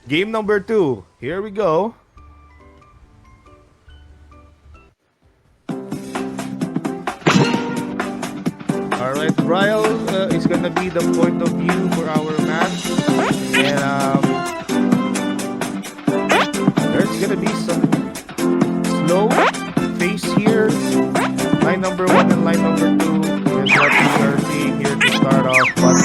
Game number 2. Here we go. All right, Brylle is gonna be the point of view for our match, and there's gonna be some slow face here. Line number 1 and line number 2 is what we are seeing here to start off, but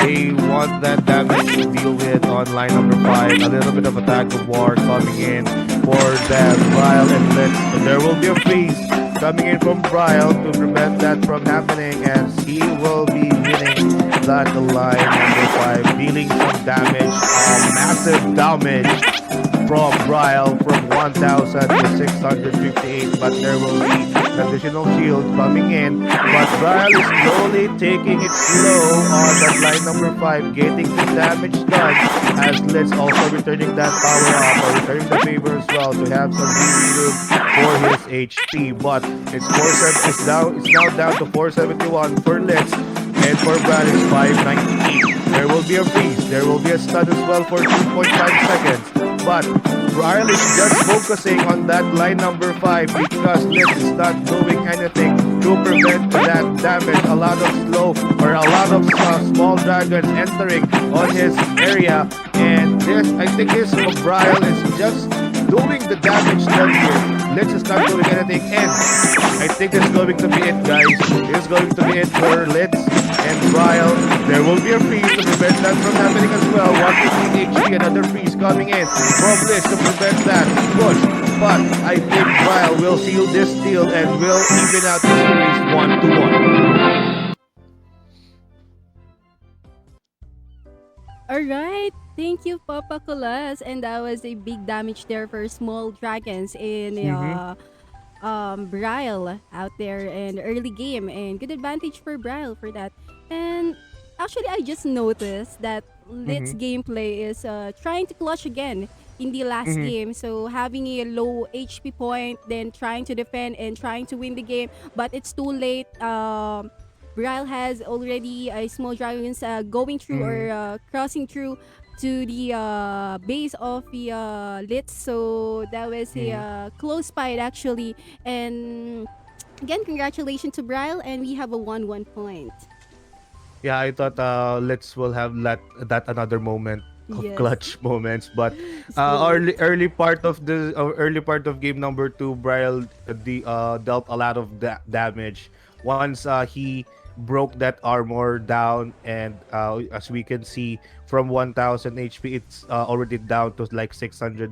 they want that damage to deal with on line number 5. A little bit of attack of war coming in for that Brylle and Litsss. And there will be a freeze coming in from Brylle to prevent that from happening, as he will be winning that line number 5, dealing some damage, massive damage from Brylle from 1000 to 658, but there will be an additional shield coming in. But Brylle is slowly taking it slow on that line number 5, getting the damage done, as Litsss also returning that power up or returning the favor as well to have some breathing room for his HP. But it's now down to 471 for Litsss, and for Brylle it's 598. There will be a freeze. There will be a stun as well for 2.5 seconds. But Brylle is just focusing on that line number 5 because Litsss is not doing anything to prevent that damage. A lot of slow or a lot of small dragons entering on his area. And this, I think this Brylle is just doing the damage done here. Litsss is not doing anything. And I think this is going to be it, guys. This is going to be it for Litsss and Brylle. There will be a freeze to prevent that from happening as well. 115 HP, another freeze coming in from Litsss to prevent that push. But I think Brylle will seal this deal and will even out the series 1-1. All right. Thank you, Papa Colas. And that was a big damage there for small dragons in Mm-hmm. Brylle out there in early game, and good advantage for Brylle for that. And actually, I just noticed that Mm-hmm. Lits's gameplay is trying to clutch again in the last Mm-hmm. game. So having a low HP point, then trying to defend and trying to win the game, but it's too late. Brylle has already a small dragons going through Mm-hmm. or crossing through to the base of the Litsss. So that was a Mm-hmm. close fight actually. And again, congratulations to Brylle, and we have a 1-1 point. Yeah, I thought Litsss will have that another moment of Yes, clutch moments, but it's too late. early part of game number 2, Brylle dealt a lot of damage once he broke that armor down, and as we can see from 1000 HP, it's already down to like 690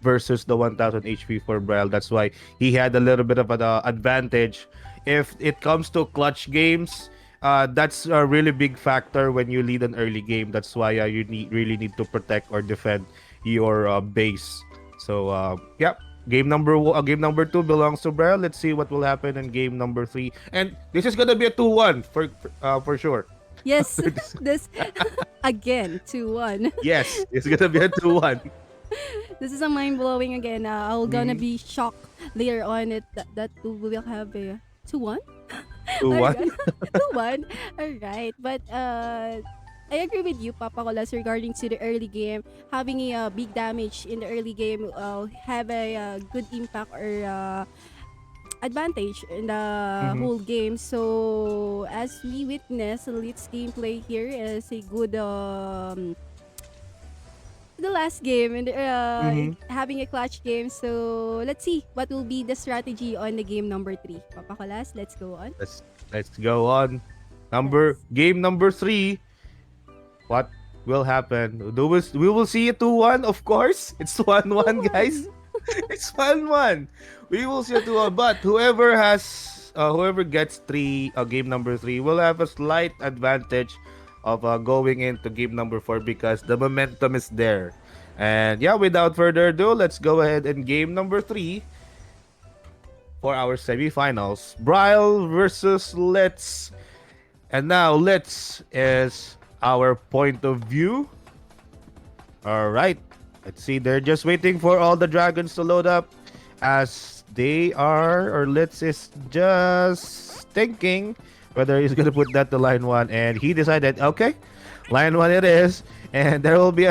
versus the 1000 HP for Brylle. That's why he had a little bit of an advantage. If it comes to clutch games, that's a really big factor when you lead an early game. That's why you really need to protect or defend your base. So yeah, game number 2 belongs to Brylle. Let's see what will happen in game number 3. And this is gonna be a 2-1 for sure. Yes, this again 2-1. Yes, it's gonna be a 2-1. This is a mind blowing again. I'm gonna Mm-hmm. be shocked later on that we will have a 2-1. 2-1. Alright. 2-1. Alright. But I agree with you, Papa Colas, regarding to the early game. Having a big damage in the early game have a good impact or advantage in the Mm-hmm. whole game. So as we witness, Elite's gameplay here is a good the last game and Mm-hmm. having a clutch game. So let's see what will be the strategy on the game number 3. Papa Colas, let's go on. Let's go on. Yes. Game number 3. What will happen? We will see it 2-1, of course. It's 1-1, 2-1. guys. It's 1-1. We will see it 2-1. But whoever gets game number 3 will have a slight advantage of going into game number 4 because the momentum is there. And yeah, without further ado, let's go ahead and game number 3 for our semifinals. Brylle versus Litsss. And now Litsss is our point of view. All right. Let's see. They're just waiting for all the dragons to load up as Litsss is just thinking whether he's going to put that to line 1. And he decided, okay, line 1 it is. And there will be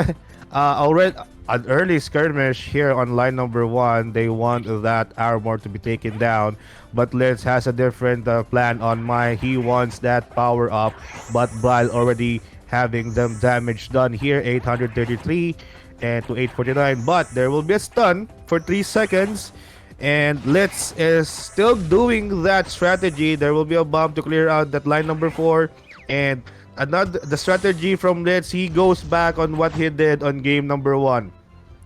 Already an early skirmish here on line number one. They want that armor to be taken down, but Litsss has a different plan on mind. He wants that power up, but Brylle already having them damage done here, 833 and to 849. But there will be a stun for 3 seconds. And Litsss is still doing that strategy. There will be a bomb to clear out that line number four. And another the strategy from Litsss, he goes back on what he did on game number one.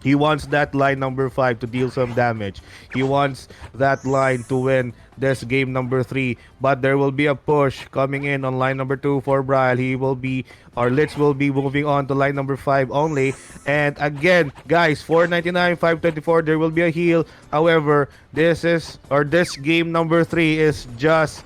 He wants that line number five to deal some damage. He wants that line to win this game number three. But there will be a push coming in on line number two for Brylle. He will be, or Litsss will be moving on to line number five only. And again, guys, 499, 524, there will be a heal. However, this game number three is just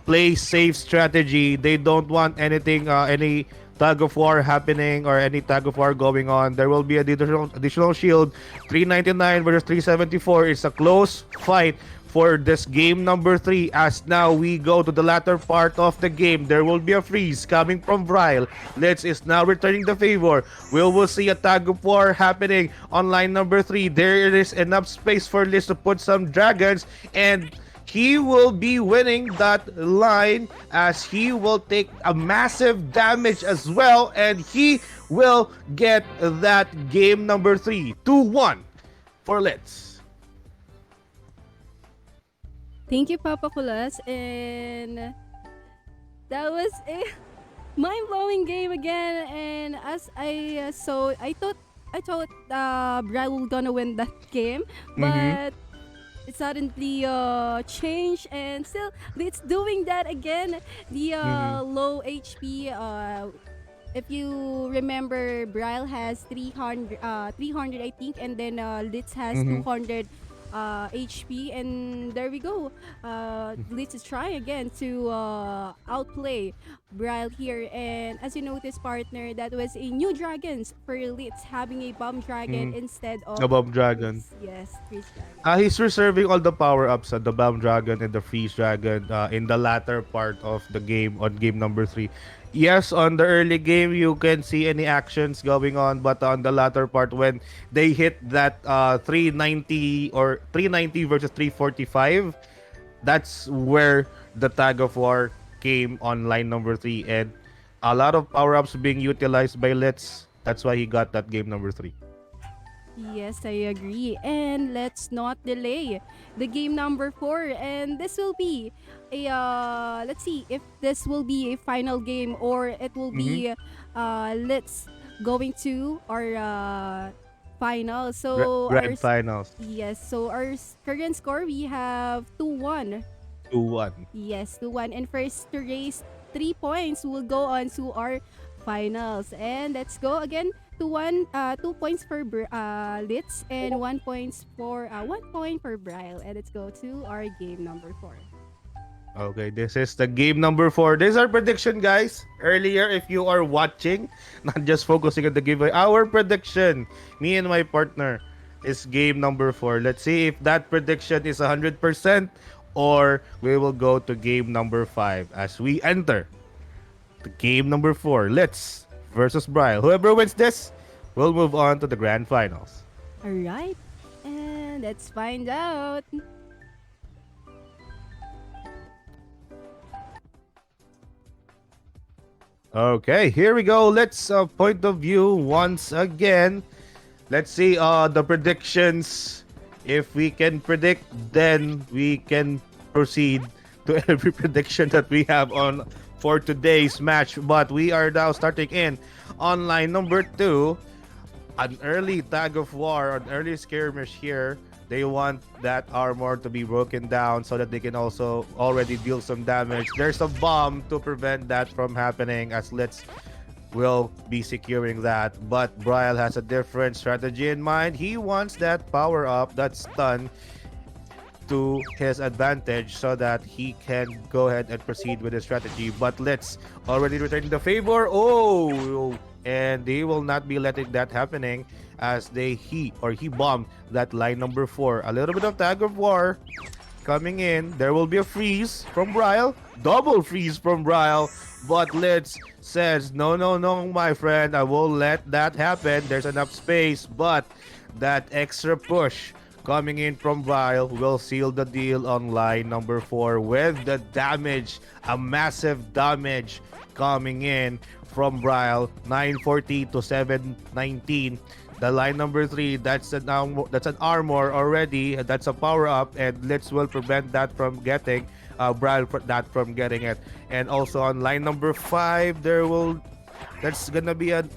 play safe strategy. They don't want anything, any tug of war happening or any tug of war going on. There will be additional shield. 399 versus 374. It's a close fight for this game number three. As now we go to the latter part of the game, there will be a freeze coming from Brylle. Litsss is now returning the favor. We will see a tug of war happening on line number three. There is enough space for Litsss to put some dragons, and he will be winning that line as he will take a massive damage as well, and he will get that game number three. 2-1 for Litsss. Thank you, Papa Kulas. And that was a mind-blowing game again. And as I saw, I thought Brylle will gonna win that game, but it suddenly changed, and still it's doing that again. The low HP. If you remember, Brylle has 300 I think, and then Litsss has 200 HP, and there we go. Litsss is trying again to outplay Brylle here, and as you notice, partner, that was a new dragons for Litsss, having a bomb dragon instead of A bomb dragon. Yes, freeze dragon. He's reserving all the power-ups at the bomb dragon and the freeze dragon in the latter part of the game on game number three. Yes, on the early game you can see any actions going on, but on the latter part when they hit that 390 or 390 versus 345, that's where the tag of war came on line number three, and a lot of power-ups being utilized by Litsss. That's why he got that game number three. Yes, I agree. And let's not delay the game number 4. And this will be a let's see if this will be a final game, or it will be Litsss going to our final. So Grand finals. yes, so our current score, we have 2-1. 2-1. Yes, 2-1. And first to raise 3 points will go on to our finals. And let's go again. 2-1, 2 points for Litsss, and 1 point for 1 point for Brylle. And let's go to our game number 4. Okay, this is the game number 4. This is our prediction, guys. Earlier, if you are watching, not just focusing on the giveaway, our prediction, me and my partner, is game number 4. Let's see if that prediction is 100%, or we will go to game number 5 as we enter the game number 4. Litsss versus Brylle. Whoever wins this will move on to the grand finals. All right, and let's find out. Okay, here we go. Let's point of view once again. Let's see the predictions. If we can predict, then we can proceed to every prediction that we have on for today's match. But we are now starting in online number 2. An early tag of war, an early skirmish here. They want that armor to be broken down so that they can also already deal some damage. There's a bomb to prevent that from happening, as Litsss will be securing that. But Brylle has a different strategy in mind. He wants that power up, that stun, to his advantage so that he can go ahead and proceed with his strategy. But Litsss already returning the favor. Oh, and they will not be letting that happening as he bombed that line number 4. A little bit of tag of war coming in. There will be a freeze from Brylle. Double freeze from Brylle. But Litsss says, no, no, no, my friend. I won't let that happen. There's enough space. But that extra push coming in from Brylle will seal the deal on line number 4 with the damage. A massive damage coming in from Brylle. 940 to 719. The line number 3, that's an armor already. That's a power up, and Litsss will prevent that from getting Brylle from getting it. And also on line number 5, that's gonna be an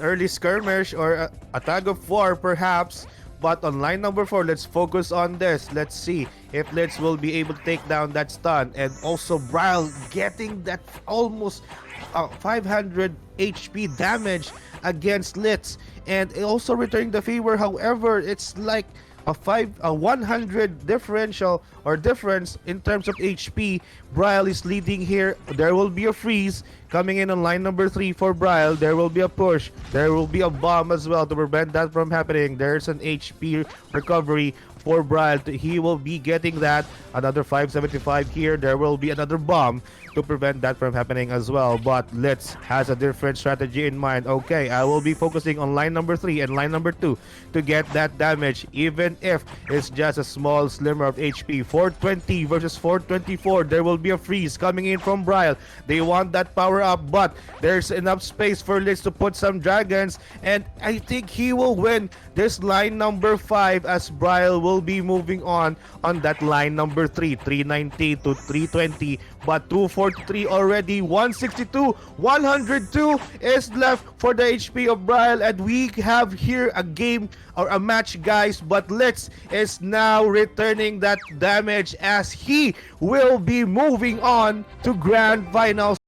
early skirmish or a tag of war perhaps. But on line number 4, let's focus on this. Let's see if Litsss will be able to take down that stun. And also Brylle getting that almost 500 HP damage against Litsss. And also returning the favor. However, it's like a 100 differential or difference in terms of HP. Brylle is leading here. There will be a freeze coming in on line number 3 for Brylle. There will be a push. There will be a bomb as well to prevent that from happening. There's an HP recovery for Brylle. He will be getting that. Another 575 here. There will be another bomb to prevent that from happening as well. But Litsss has a different strategy in mind. Okay, I will be focusing on line number 3 and line number 2 to get that damage, even if it's just a small slimmer of HP. 420 versus 424. There will be a freeze coming in from Brylle. They want that power up, but there's enough space for Litsss to put some dragons, and I think he will win this line number 5 as Brylle will be moving on that line number 3. 390 to 320, but 243 already. 162, 102 is left for the HP of Brylle, and we have here a game or a match, guys. But Litsss is now returning that damage as he will be moving on to grand finals.